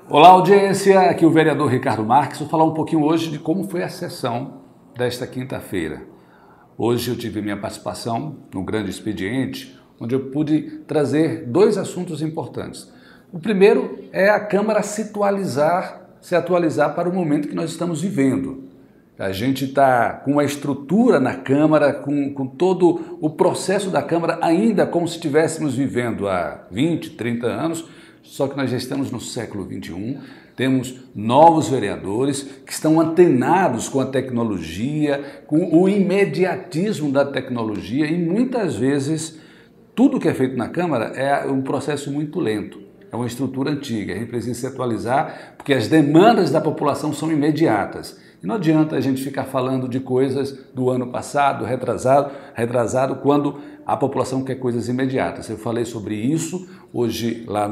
Olá, audiência, aqui o vereador Ricardo Marques. Vou falar um pouquinho hoje de como foi a sessão desta quinta-feira. Hoje eu tive minha participação no grande expediente, onde eu pude trazer dois assuntos importantes. O primeiro é a Câmara se atualizar para o momento que nós estamos vivendo. A gente está com a estrutura na Câmara, com todo o processo da Câmara ainda como se estivéssemos vivendo há 20, 30 anos, só que nós já estamos no século XXI, temos novos vereadores que estão antenados com a tecnologia, com o imediatismo da tecnologia e muitas vezes tudo que é feito na Câmara é um processo muito lento, é uma estrutura antiga, a gente precisa se atualizar porque as demandas da população são imediatas. E não adianta a gente ficar falando de coisas do ano passado, retrasado, quando a população quer coisas imediatas. Eu falei sobre isso hoje lá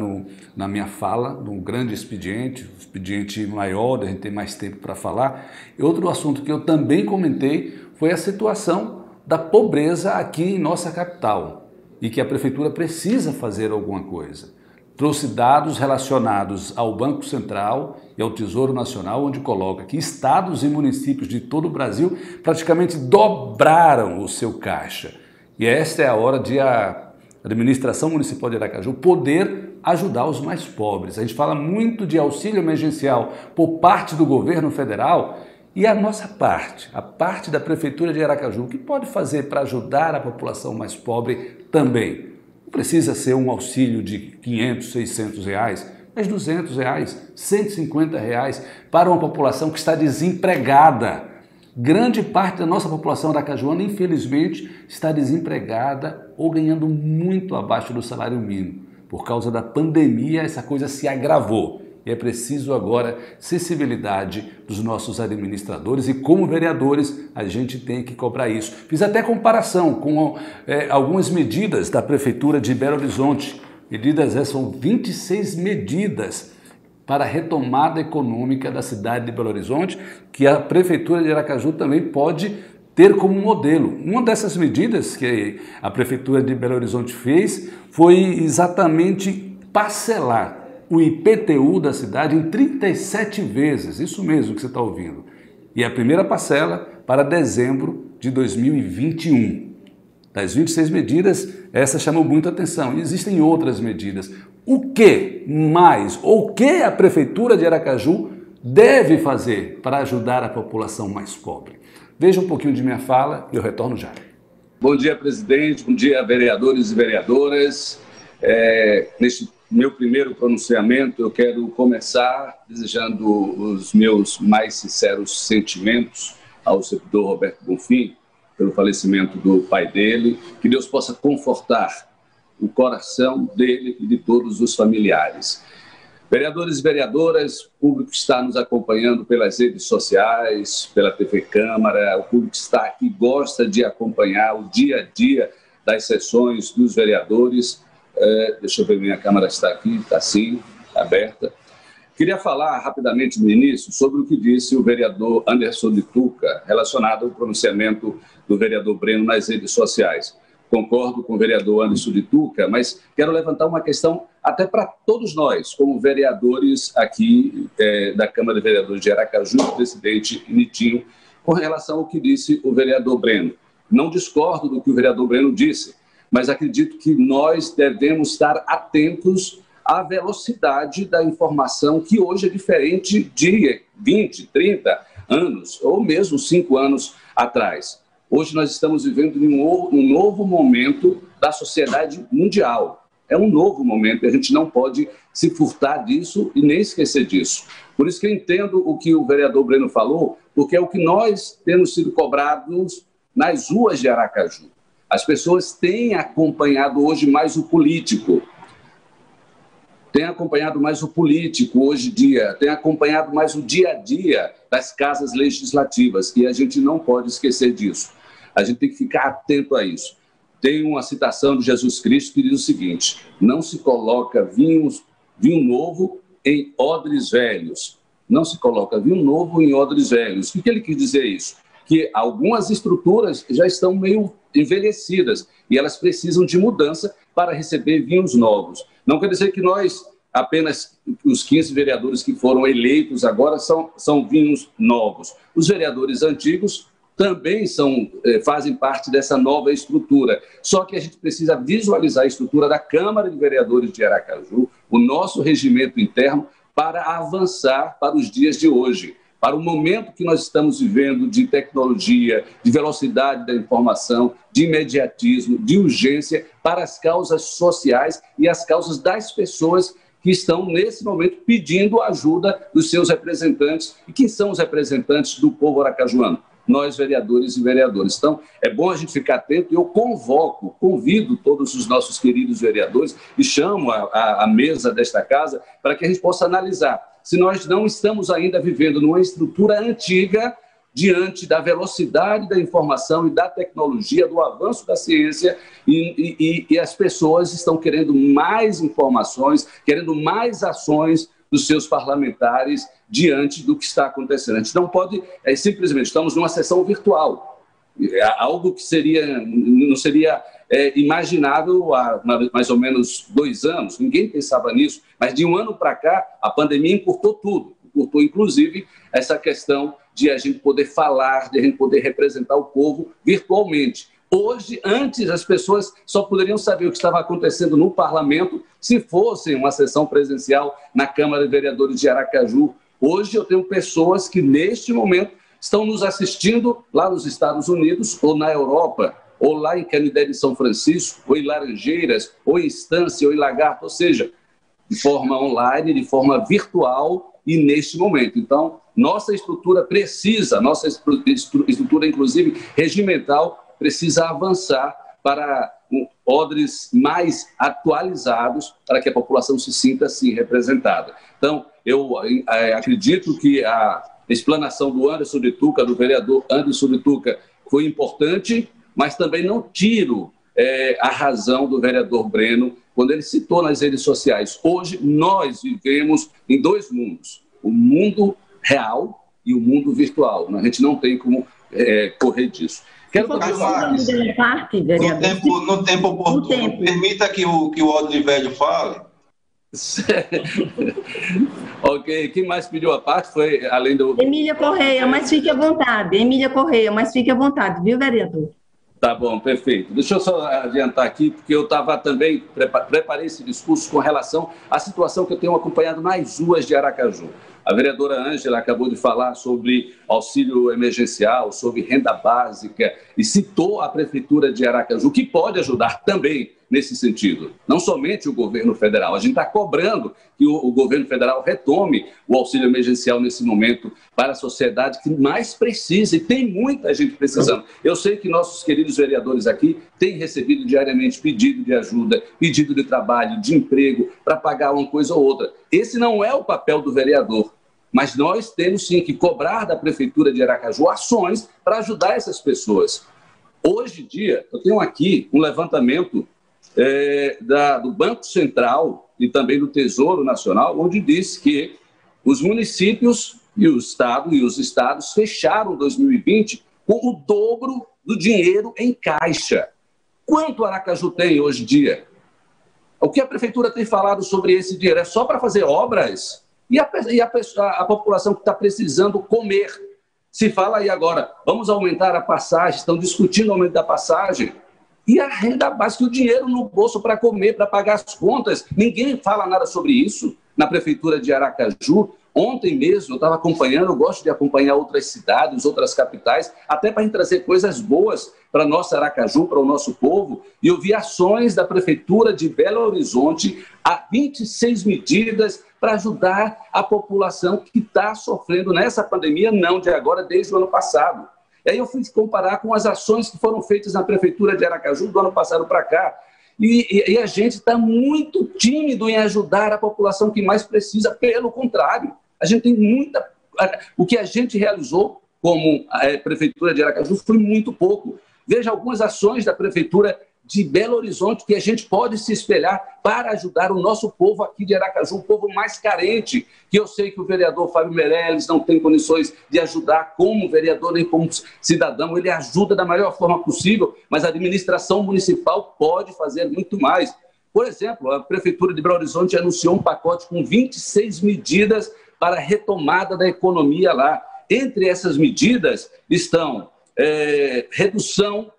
na minha fala, num grande expediente maior, a gente tem mais tempo para falar. E outro assunto que eu também comentei foi a situação da pobreza aqui em nossa capital e que a Prefeitura precisa fazer alguma coisa. Trouxe dados relacionados ao Banco Central e ao Tesouro Nacional, onde coloca que estados e municípios de todo o Brasil praticamente dobraram o seu caixa. E esta é a hora de a Administração Municipal de Aracaju poder ajudar os mais pobres. A gente fala muito de auxílio emergencial por parte do governo federal e a nossa parte, a parte da Prefeitura de Aracaju, o que pode fazer para ajudar a população mais pobre também? Não precisa ser um auxílio de 500, 600 reais, mas 200 reais, 150 reais para uma população que está desempregada. Grande parte da nossa população aracajuana, infelizmente, está desempregada ou ganhando muito abaixo do salário mínimo. Por causa da pandemia, essa coisa se agravou. E é preciso agora sensibilidade dos nossos administradores e como vereadores a gente tem que cobrar isso. Fiz até comparação com algumas medidas da Prefeitura de Belo Horizonte. Essas são 26 medidas para a retomada econômica da cidade de Belo Horizonte, que a Prefeitura de Aracaju também pode ter como modelo. Uma dessas medidas que a Prefeitura de Belo Horizonte fez foi exatamente parcelar o IPTU da cidade em 37 vezes, isso mesmo que você está ouvindo. E a primeira parcela para dezembro de 2021. Das 26 medidas, essa chamou muita atenção. E existem outras medidas. O que mais, ou o que a Prefeitura de Aracaju deve fazer para ajudar a população mais pobre? Veja um pouquinho de minha fala e eu retorno já. Bom dia, presidente. Bom dia, vereadores e vereadoras. Neste meu primeiro pronunciamento, eu quero começar desejando os meus mais sinceros sentimentos ao servidor Roberto Bonfim, pelo falecimento do pai dele, que Deus possa confortar o coração dele e de todos os familiares. Vereadores e vereadoras, o público que está nos acompanhando pelas redes sociais, pela TV Câmara, o público que está aqui gosta de acompanhar o dia a dia das sessões dos vereadores. Deixa eu ver, minha câmera está aqui, está sim, aberta. Queria falar rapidamente no início sobre o que disse o vereador Anderson de Tuca, relacionado ao pronunciamento do vereador Breno nas redes sociais. Concordo com o vereador Anderson de Tuca, mas quero levantar uma questão até para todos nós, como vereadores aqui da Câmara de Vereadores de Aracaju, o presidente Nitinho, com relação ao que disse o vereador Breno. Não discordo do que o vereador Breno disse, mas acredito que nós devemos estar atentos à velocidade da informação, que hoje é diferente de 20, 30 anos, ou mesmo 5 anos atrás. Hoje nós estamos vivendo um novo momento da sociedade mundial. É um novo momento e a gente não pode se furtar disso e nem esquecer disso. Por isso que eu entendo o que o vereador Breno falou, porque é o que nós temos sido cobrados nas ruas de Aracaju. As pessoas têm acompanhado hoje mais o político. Têm acompanhado mais o político hoje em dia. Têm acompanhado mais o dia a dia das casas legislativas. E a gente não pode esquecer disso. A gente tem que ficar atento a isso. Tem uma citação de Jesus Cristo que diz o seguinte: não se coloca vinho novo em odres velhos. Não se coloca vinho novo em odres velhos. O que ele quis dizer isso? Que algumas estruturas já estão meio envelhecidas e elas precisam de mudança para receber vinhos novos. Não quer dizer que nós apenas os 15 vereadores que foram eleitos agora são vinhos novos. Os vereadores antigos também fazem parte dessa nova estrutura. Só que a gente precisa visualizar a estrutura da Câmara de Vereadores de Aracaju, o nosso regimento interno, para avançar para os dias de hoje, para o momento que nós estamos vivendo de tecnologia, de velocidade da informação, de imediatismo, de urgência, para as causas sociais e as causas das pessoas que estão, nesse momento, pedindo ajuda dos seus representantes. E quem são os representantes do povo aracajuano? Nós, vereadores e vereadoras. Então, é bom a gente ficar atento. Eu convido todos os nossos queridos vereadores e chamo a mesa desta casa para que a gente possa analisar se nós não estamos ainda vivendo numa estrutura antiga diante da velocidade da informação e da tecnologia, do avanço da ciência, e as pessoas estão querendo mais informações, querendo mais ações dos seus parlamentares diante do que está acontecendo. A gente não pode, simplesmente, estamos numa sessão virtual, algo que não seria imaginável há mais ou menos 2 anos, ninguém pensava nisso, mas de um ano para cá, a pandemia encurtou tudo, encurtou inclusive essa questão de a gente poder falar, de a gente poder representar o povo virtualmente. Hoje, antes, as pessoas só poderiam saber o que estava acontecendo no parlamento se fosse uma sessão presencial na Câmara de Vereadores de Aracaju. Hoje eu tenho pessoas que, neste momento, estão nos assistindo lá nos Estados Unidos ou na Europa, ou lá em Canidé de São Francisco, ou em Laranjeiras, ou em Estância, ou em Lagarto, ou seja, de forma online, de forma virtual e neste momento. Então, nossa estrutura, inclusive regimental, precisa avançar para odres mais atualizados para que a população se sinta assim representada. Então, eu acredito que a explanação do Anderson de Tuca, do vereador Anderson de Tuca, foi importante, mas também não tiro a razão do vereador Breno quando ele citou nas redes sociais. Hoje, nós vivemos em 2 mundos, o mundo real e o mundo virtual. A gente não tem como correr disso. Quero no tempo oportuno, permita que o Odre Velho fale. Ok, quem mais pediu a parte foi, além do... Emília Correia, mas fique à vontade. Emília Correia, mas fique à vontade, viu, vereador? Tá bom, perfeito. Deixa eu só adiantar aqui, porque eu estava também, preparei esse discurso com relação à situação que eu tenho acompanhado nas ruas de Aracaju. A vereadora Ângela acabou de falar sobre auxílio emergencial, sobre renda básica, e citou a Prefeitura de Aracaju, que pode ajudar também nesse sentido. Não somente o governo federal. A gente está cobrando que o governo federal retome o auxílio emergencial nesse momento para a sociedade que mais precisa, e tem muita gente precisando. Eu sei que nossos queridos vereadores aqui têm recebido diariamente pedido de ajuda, pedido de trabalho, de emprego, para pagar uma coisa ou outra. Esse não é o papel do vereador, mas nós temos sim que cobrar da Prefeitura de Aracaju ações para ajudar essas pessoas. Hoje em dia, eu tenho aqui um levantamento do Banco Central e também do Tesouro Nacional, onde diz que os municípios e o Estado e os estados fecharam 2020 com o dobro do dinheiro em caixa. Quanto Aracaju tem hoje em dia? O que a Prefeitura tem falado sobre esse dinheiro? É só para fazer obras? E a população que está precisando comer? Se fala aí agora, vamos aumentar a passagem, estão discutindo o aumento da passagem. E a renda básica, o dinheiro no bolso para comer, para pagar as contas. Ninguém fala nada sobre isso na Prefeitura de Aracaju. Ontem mesmo eu estava acompanhando, eu gosto de acompanhar outras cidades, outras capitais, até para trazer coisas boas para nossa Aracaju, para o nosso povo. E eu vi ações da Prefeitura de Belo Horizonte, há 26 medidas para ajudar a população que está sofrendo nessa pandemia, não de agora, desde o ano passado. E aí eu fui comparar com as ações que foram feitas na Prefeitura de Aracaju do ano passado para cá. E a gente está muito tímido em ajudar a população que mais precisa. Pelo contrário, a gente tem muita... O que a gente realizou como Prefeitura de Aracaju foi muito pouco. Veja algumas ações da Prefeitura de Belo Horizonte que a gente pode se espelhar para ajudar o nosso povo aqui de Aracaju, o povo mais carente, que eu sei que o vereador Fábio Meirelles não tem condições de ajudar como vereador nem como cidadão. Ele ajuda da melhor forma possível, mas a administração municipal pode fazer muito mais. Por exemplo, a Prefeitura de Belo Horizonte anunciou um pacote com 26 medidas para a retomada da economia lá. Entre essas medidas estão redução,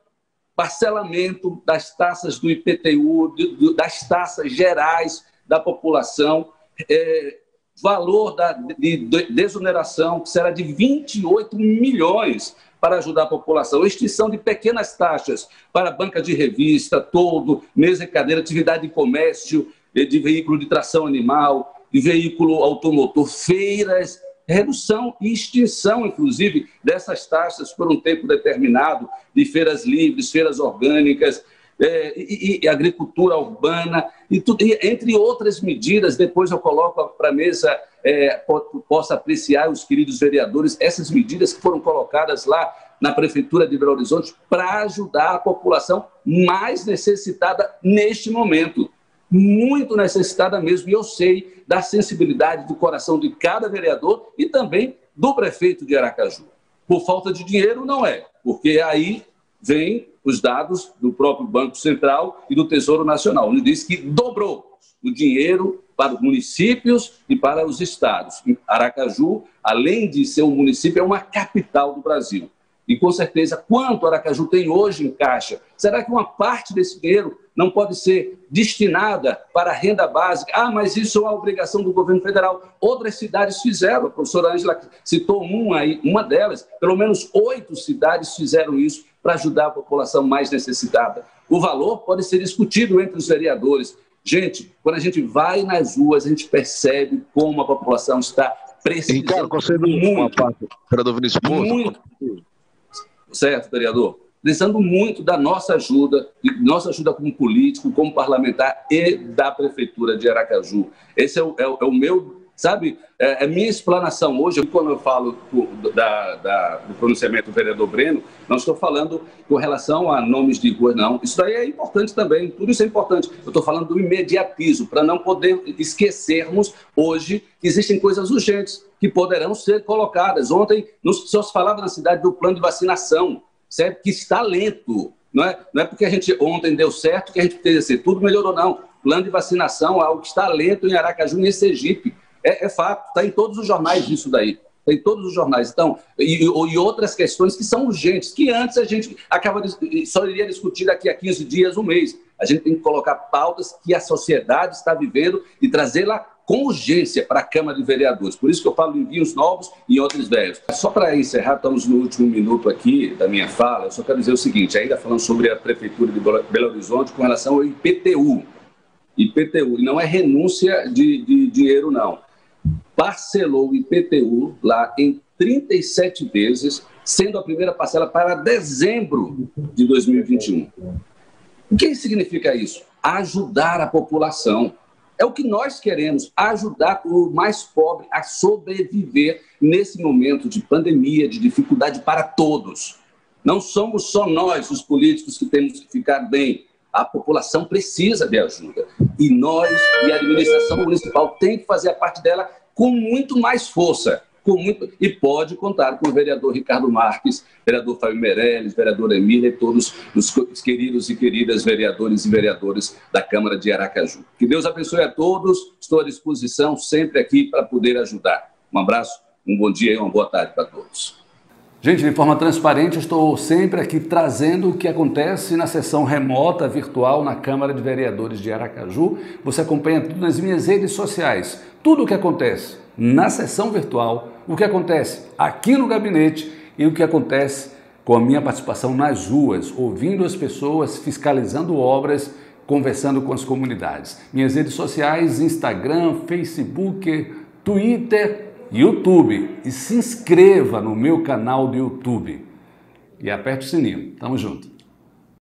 parcelamento das taxas do IPTU, das taxas gerais da população, valor de desoneração, que será de 28 milhões para ajudar a população, extinção de pequenas taxas para banca de revista, toldo, mesa e cadeira, atividade de comércio, de veículo de tração animal, de veículo automotor, feiras, redução e extinção, inclusive, dessas taxas por um tempo determinado, de feiras livres, feiras orgânicas, e agricultura urbana, e entre outras medidas. Depois eu coloco para a mesa, possa apreciar os queridos vereadores, essas medidas que foram colocadas lá na Prefeitura de Belo Horizonte para ajudar a população mais necessitada neste momento. Muito necessitada mesmo, e eu sei da sensibilidade do coração de cada vereador e também do prefeito de Aracaju. Por falta de dinheiro, não é, porque aí vem os dados do próprio Banco Central e do Tesouro Nacional, onde diz que dobrou o dinheiro para os municípios e para os estados. Aracaju, além de ser um município, é uma capital do Brasil. E, com certeza, quanto Aracaju tem hoje em caixa? Será que uma parte desse dinheiro não pode ser destinada para a renda básica? Ah, mas isso é uma obrigação do governo federal. Outras cidades fizeram. A professora Ângela citou uma delas. Pelo menos 8 cidades fizeram isso para ajudar a população mais necessitada. O valor pode ser discutido entre os vereadores. Gente, quando a gente vai nas ruas, a gente percebe como a população está precisando. Ricardo, concedo uma parte, vereador Vinícius Porto. Muito. Certo, vereador? Precisando muito da nossa ajuda como político, como parlamentar e da Prefeitura de Aracaju. Esse é o meu, sabe, a minha explanação hoje. Quando eu falo do pronunciamento do vereador Breno, não estou falando com relação a nomes de rua, não. Isso daí é importante também, tudo isso é importante. Eu estou falando do imediatismo, para não poder esquecermos hoje que existem coisas urgentes que poderão ser colocadas. Ontem só se falava na cidade do plano de vacinação, certo? Que está lento. Não é porque a gente ontem deu certo que a gente precisa ser tudo melhorou, não. Plano de vacinação é algo que está lento em Aracaju e em Sergipe. É fato, está em todos os jornais isso daí. Está em todos os jornais. Então, e outras questões que são urgentes, que antes a gente só iria discutir daqui a 15 dias, um mês. A gente tem que colocar pautas que a sociedade está vivendo e trazê-la com urgência para a Câmara de Vereadores. Por isso que eu falo em vinhos novos e em outros velhos. Só para encerrar, estamos no último minuto aqui da minha fala, eu só quero dizer o seguinte, ainda falando sobre a Prefeitura de Belo Horizonte com relação ao IPTU. IPTU, e não é renúncia de dinheiro, não. Parcelou o IPTU lá em 37 vezes, sendo a primeira parcela para dezembro de 2021. O que significa isso? Ajudar a população. É o que nós queremos, ajudar o mais pobre a sobreviver nesse momento de pandemia, de dificuldade para todos. Não somos só nós, os políticos, que temos que ficar bem. A população precisa de ajuda. E nós e a administração municipal tem que fazer a parte dela com muito mais força. E pode contar com o vereador Ricardo Marques, vereador Fábio Meirelles, vereador Emília e todos os queridos e queridas vereadores e vereadoras da Câmara de Aracaju. Que Deus abençoe a todos, estou à disposição sempre aqui para poder ajudar. Um abraço, um bom dia e uma boa tarde para todos. Gente, de forma transparente, eu estou sempre aqui trazendo o que acontece na sessão remota virtual na Câmara de Vereadores de Aracaju. Você acompanha tudo nas minhas redes sociais, tudo o que acontece na sessão virtual, o que acontece aqui no gabinete e o que acontece com a minha participação nas ruas, ouvindo as pessoas, fiscalizando obras, conversando com as comunidades. Minhas redes sociais, Instagram, Facebook, Twitter, YouTube. E se inscreva no meu canal do YouTube. E aperte o sininho. Tamo junto.